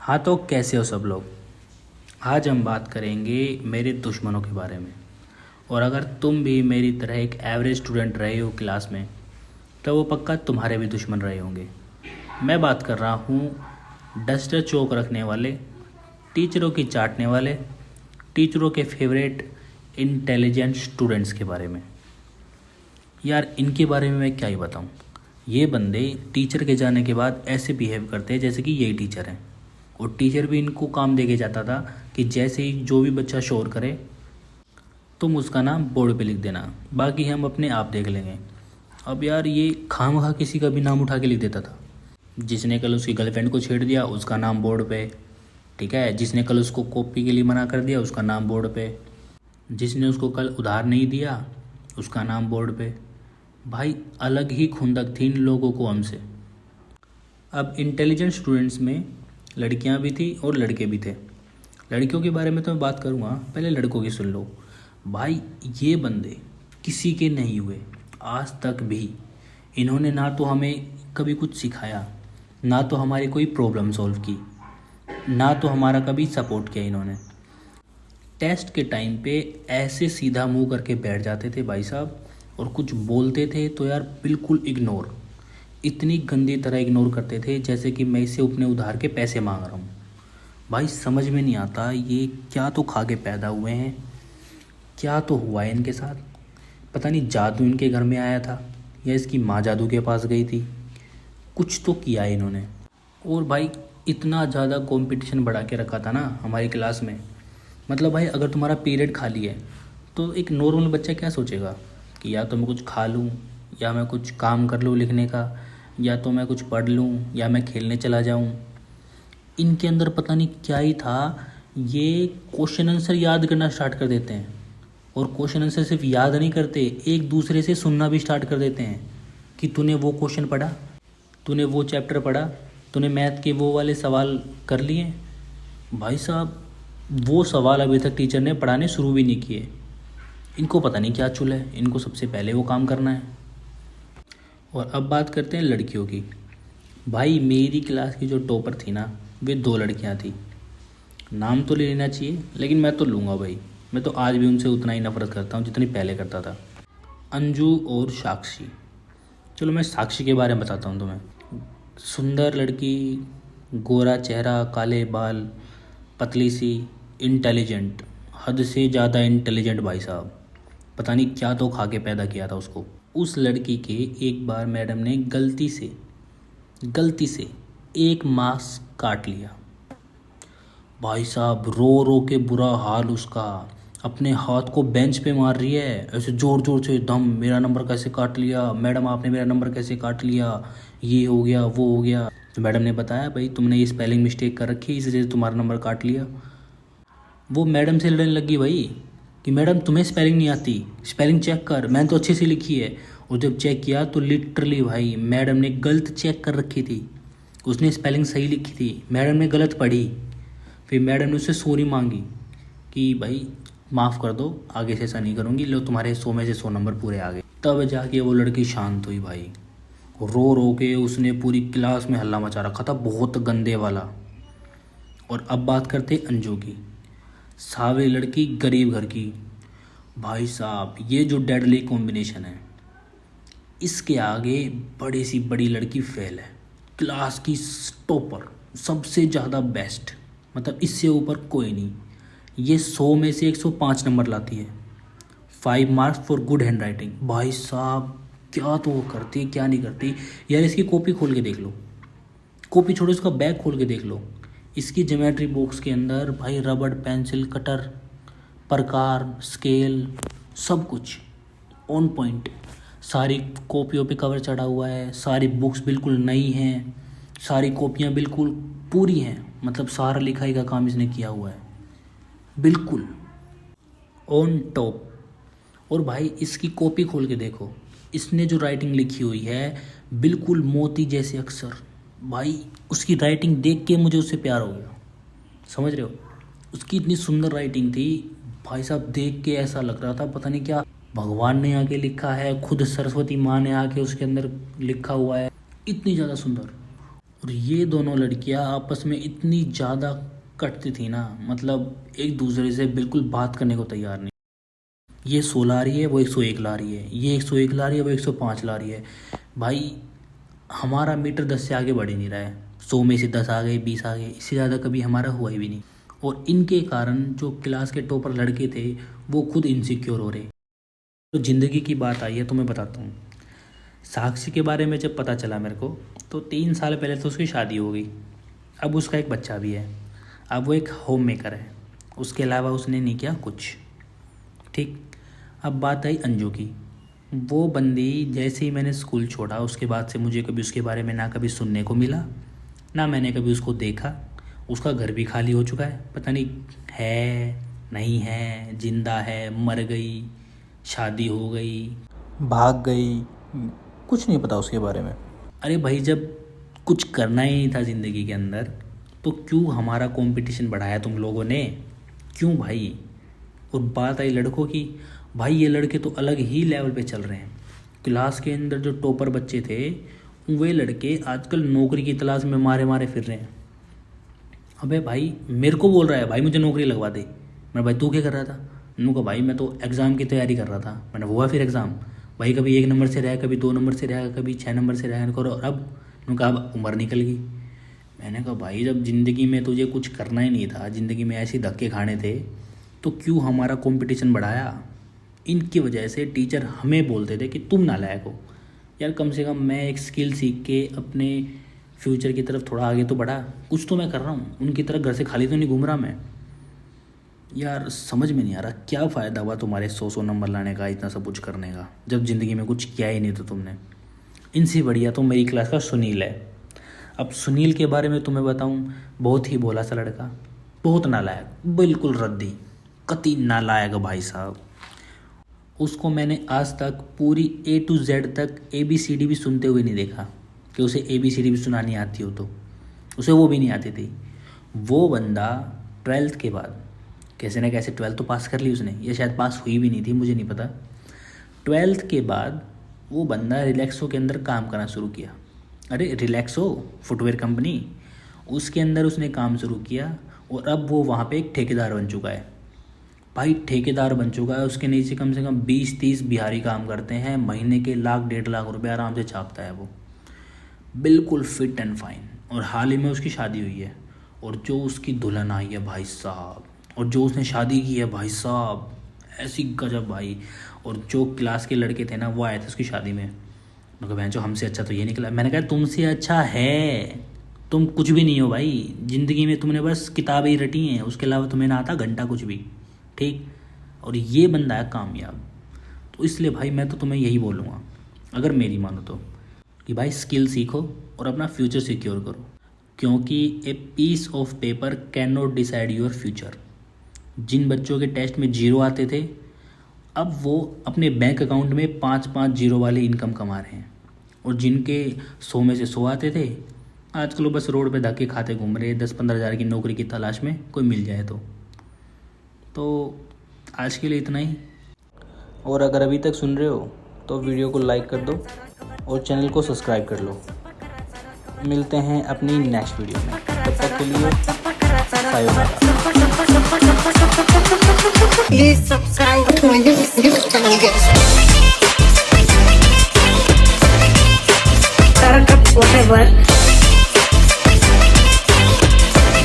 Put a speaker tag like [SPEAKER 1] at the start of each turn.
[SPEAKER 1] हाँ, तो कैसे हो सब लोग। आज हम बात करेंगे मेरे दुश्मनों के बारे में। और अगर तुम भी मेरी तरह एक एवरेज स्टूडेंट रहे हो क्लास में, तो वो पक्का तुम्हारे भी दुश्मन रहे होंगे। मैं बात कर रहा हूँ डस्टर चौक रखने वाले, टीचरों की चाटने वाले, टीचरों के फेवरेट इंटेलिजेंट स्टूडेंट्स के बारे में। यार, इनके बारे में मैं क्या ही बताऊँ। ये बंदे टीचर के जाने के बाद ऐसे बिहेव करते हैं जैसे कि यही टीचर हैं। और टीचर भी इनको काम दे के जाता था कि जैसे ही जो भी बच्चा शोर करे तुम उसका नाम बोर्ड पे लिख देना, बाकी हम अपने आप देख लेंगे। अब यार, ये खामखा किसी का भी नाम उठा के लिख देता था। जिसने कल उसकी गर्लफ्रेंड को छेड़ दिया उसका नाम बोर्ड पे, ठीक है। जिसने कल उसको कॉपी के लिए मना कर दिया उसका नाम बोर्ड पे, जिसने उसको कल उधार नहीं दिया उसका नाम बोर्ड पे। भाई, अलग ही खुंदक थी इन लोगों को हमसे। अब इंटेलिजेंट स्टूडेंट्स में लड़कियां भी थी और लड़के भी थे। लड़कियों के बारे में तो मैं बात करूँगा, पहले लड़कों की सुन लो। भाई, ये बंदे किसी के नहीं हुए आज तक भी। इन्होंने ना तो हमें कभी कुछ सिखाया, ना तो हमारी कोई प्रॉब्लम सॉल्व की, ना तो हमारा कभी सपोर्ट किया इन्होंने। टेस्ट के टाइम पे ऐसे सीधा मुंह करके बैठ जाते थे भाई साहब, और कुछ बोलते थे तो यार बिल्कुल इग्नोर। इतनी गंदी तरह इग्नोर करते थे जैसे कि मैं इससे अपने उधार के पैसे मांग रहा हूँ। भाई, समझ में नहीं आता ये क्या तो खा के पैदा हुए हैं, क्या तो हुआ है इनके साथ। पता नहीं जादू इनके घर में आया था या इसकी माँ जादू के पास गई थी। कुछ तो किया है इन्होंने। और भाई, इतना ज़्यादा कंपटीशन बढ़ा के रखा था ना हमारी क्लास में। मतलब भाई, अगर तुम्हारा पीरियड खाली है तो एक नॉर्मल बच्चा क्या सोचेगा कि या तो मैं कुछ खा लूँ, या मैं कुछ काम कर लूँ लिखने का, या तो मैं कुछ पढ़ लूँ, या मैं खेलने चला जाऊँ। इनके अंदर पता नहीं क्या ही था, ये क्वेश्चन आंसर याद करना स्टार्ट कर देते हैं। और क्वेश्चन आंसर सिर्फ याद नहीं करते, एक दूसरे से सुनना भी स्टार्ट कर देते हैं कि तूने वो क्वेश्चन पढ़ा, तूने वो चैप्टर पढ़ा, तूने मैथ के वो वाले सवाल कर लिए। भाई साहब, वो सवाल अभी तक टीचर ने पढ़ाने शुरू भी नहीं किए। इनको पता नहीं क्या चुला है, इनको सबसे पहले वो काम करना है। और अब बात करते हैं लड़कियों की। भाई, मेरी क्लास की जो टॉपर थी ना, वे दो लड़कियां थी। नाम तो ले लेना चाहिए लेकिन मैं तो लूँगा भाई। मैं तो आज भी उनसे उतना ही नफरत करता हूँ जितनी पहले करता था। अंजू और साक्षी। चलो, मैं साक्षी के बारे में बताता हूँ तुम्हें। सुंदर लड़की, गोरा चेहरा, काले बाल, पतली सी, इंटेलिजेंट, हद से ज़्यादा इंटेलिजेंट भाई साहब। पता नहीं क्या तो खा के पैदा किया था उसको। उस लड़की के एक बार मैडम ने गलती से एक मांस काट लिया। भाई साहब, रो रो के बुरा हाल उसका। अपने हाथ को बेंच पे मार रही है ऐसे जोर जोर से, दम, मेरा नंबर कैसे काट लिया मैडम, आपने मेरा नंबर कैसे काट लिया, ये हो गया वो हो गया। तो मैडम ने बताया, भाई तुमने ये स्पेलिंग मिस्टेक कर रखी है इसलिए तुम्हारा नंबर काट लिया। वो मैडम से लड़ने लगी भाई कि मैडम तुम्हें स्पेलिंग नहीं आती, स्पेलिंग चेक कर, मैंने तो अच्छे से लिखी है। और जब चेक किया तो लिटरली भाई मैडम ने गलत चेक कर रखी थी। उसने स्पेलिंग सही लिखी थी, मैडम ने गलत पढ़ी। फिर मैडम ने उससे सॉरी मांगी कि भाई माफ़ कर दो, आगे से ऐसा नहीं करूँगी, लो तुम्हारे 100 में से 100 नंबर पूरे आ गए। तब जाके वो लड़की शांत हुई भाई। रो रो के उसने पूरी क्लास में हल्ला मचा रखा था, बहुत गंदे वाला। और अब बात करते अंजू की। सावरी लड़की, गरीब घर की। भाई साहब, ये जो डेडली कॉम्बिनेशन है, इसके आगे बड़ी सी बड़ी लड़की फेल है। क्लास की टॉपर, सबसे ज़्यादा बेस्ट, मतलब इससे ऊपर कोई नहीं। ये 100 में से 105 नंबर लाती है। 5 marks for good hand writing. भाई साहब, क्या तो वो करती है क्या नहीं करती। यार, इसकी कॉपी खोल के देख लो, कॉपी छोड़ो इसका बैग खोल के देख लो। इसकी ज्योमेट्री बॉक्स के अंदर भाई रबड़, पेंसिल, कटर, प्रकार, स्केल, सब कुछ ऑन पॉइंट। सारी कॉपियों पे कवर चढ़ा हुआ है, सारी बुक्स बिल्कुल नई हैं, सारी कॉपियाँ बिल्कुल पूरी हैं। मतलब सारा लिखाई का काम इसने किया हुआ है, बिल्कुल ऑन टॉप। और भाई, इसकी कॉपी खोल के देखो, इसने जो राइटिंग लिखी हुई है बिल्कुल मोती जैसे अक्षर। भाई, उसकी राइटिंग देख के मुझे उससे प्यार हो गया, समझ रहे हो। उसकी इतनी सुंदर राइटिंग थी भाई साहब, देख के ऐसा लग रहा था पता नहीं क्या भगवान ने आके लिखा है, खुद सरस्वती माँ ने आके उसके अंदर लिखा हुआ है। इतनी ज़्यादा सुंदर। और ये दोनों लड़कियां आपस में इतनी ज़्यादा कटती थी ना, मतलब एक दूसरे से बिल्कुल बात करने को तैयार नहीं। ये 100 ला रही है, वो 101 ला रही है, ये 101 ला रही है, वो 105 ला रही है। भाई हमारा मीटर 10 से आगे बढ़ ही नहीं रहा है। 100 में से 10 आ गए, 20 आ गए, इससे ज़्यादा कभी हमारा हुआ ही भी नहीं। और इनके कारण जो क्लास के टॉपर लड़के थे वो खुद इनसिक्योर हो रहे। तो ज़िंदगी की बात आई है तो मैं बताता हूँ। साक्षी के बारे में जब पता चला मेरे को, तो 3 साल पहले तो उसकी शादी हो गई। अब उसका एक बच्चा भी है। अब वो एक होम मेकर है, उसके अलावा उसने नहीं किया कुछ। ठीक। अब बात आई अंजू की। वो बंदी जैसे ही मैंने स्कूल छोड़ा उसके बाद से मुझे कभी उसके बारे में ना कभी सुनने को मिला, ना मैंने कभी उसको देखा। उसका घर भी खाली हो चुका है, पता नहीं है नहीं है, जिंदा है, मर गई, शादी हो गई, भाग गई, कुछ नहीं पता उसके बारे में। अरे भाई जब कुछ करना ही नहीं था ज़िंदगी के अंदर तो क्यों हमारा कंपटीशन बढ़ाया तुम लोगों ने, क्यों भाई। और बात आई लड़कों की, भाई ये लड़के तो अलग ही लेवल पे चल रहे हैं। क्लास के अंदर जो टॉपर बच्चे थे वे लड़के आजकल नौकरी की तलाश में मारे मारे फिर रहे हैं। अबे भाई मेरे को बोल रहा है भाई मुझे नौकरी लगवा दे। मैं भाई तू क्या कर रहा था? मैंने कहा भाई मैं तो एग्ज़ाम की तैयारी कर रहा था। मैंने हुआ फिर एग्ज़ाम, भाई कभी 1 नंबर से रहा, कभी 2 नंबर से रहा, कभी 6 नंबर से रहा करो। और अब मैंने कहा अब उम्र निकल गई। मैंने कहा भाई जब ज़िंदगी में तुझे कुछ करना ही नहीं था, ज़िंदगी में ऐसे धक्के खाने थे, तो क्यों हमारा कंपटीशन बढ़ाया। इनकी वजह से टीचर हमें बोलते थे कि तुम नालायक हो। यार कम से कम मैं एक स्किल सीख के अपने फ्यूचर की तरफ थोड़ा आगे तो बढ़ा, कुछ तो मैं कर रहा हूँ। उनकी तरह घर से खाली तो नहीं घूम रहा मैं। यार समझ में नहीं आ रहा क्या फ़ायदा हुआ तुम्हारे 100 नंबर लाने का, इतना सब कुछ करने का, जब ज़िंदगी में कुछ किया ही नहीं था तुमने। इनसे बढ़िया तो मेरी क्लास का सुनील है। अब सुनील के बारे में तुम्हें बताऊँ, बहुत ही भोला सा लड़का, बहुत नालायक, बिल्कुल रद्दी, कतई नालायक भाई साहब। उसको मैंने आज तक पूरी A to Z तक ABCD भी सुनते हुए नहीं देखा कि उसे ABCD भी सुनानी आती हो, तो उसे वो भी नहीं आती थी। वो बंदा 12th के बाद कैसे ना कैसे 12th तो पास कर ली उसने, या शायद पास हुई भी नहीं थी, मुझे नहीं पता। 12th के बाद वो बंदा रिलैक्सो के अंदर काम करना शुरू किया। अरे रिलैक्सो फुटवेयर कंपनी, उसके अंदर उसने काम शुरू किया और अब वो वहाँ पे एक ठेकेदार बन चुका है। भाई ठेकेदार बन चुका है, उसके नीचे कम से कम 20-30 बिहारी काम करते हैं, महीने के 1-1.5 लाख रुपए आराम से छापता है वो, बिल्कुल फिट एंड फाइन। और हाल ही में उसकी शादी हुई है, और जो उसकी दुल्हन आई है भाई साहब, और जो उसने शादी की है भाई साहब, ऐसी गजब भाई। और जो क्लास के लड़के थे ना वो आए थे उसकी शादी में। मैं कहा जो हमसे अच्छा तो ये निकला। मैंने कहा तुमसे अच्छा है, तुम कुछ भी नहीं हो भाई ज़िंदगी में, तुमने बस किताबें ही रटी हैं, उसके अलावा तुम्हें ना आता घंटा कुछ भी। ठीक। और ये बंदा है कामयाब। तो इसलिए भाई मैं तो तुम्हें यही बोलूँगा, अगर मेरी मानो तो, कि भाई स्किल सीखो और अपना फ्यूचर सिक्योर करो, क्योंकि a piece of paper can not decide your future. जिन बच्चों के टेस्ट में 0 आते थे, अब वो अपने बैंक अकाउंट में 5-5 0 वाले इनकम कमा रहे हैं। और जिनके 100 में से 100 आते थे, आजकल वो बस रोड पे धक्के खाते घूम रहे, 10-15 हज़ार की नौकरी की तलाश में, कोई मिल जाए तो आज के लिए इतना ही। और अगर अभी तक सुन रहे हो तो वीडियो को लाइक कर दो और चैनल को सब्सक्राइब कर लो। मिलते हैं अपनी नेक्स्ट वीडियो में, तब तक के लिए sayonara. Please subscribe to my YouTube channel, guys. Whatever.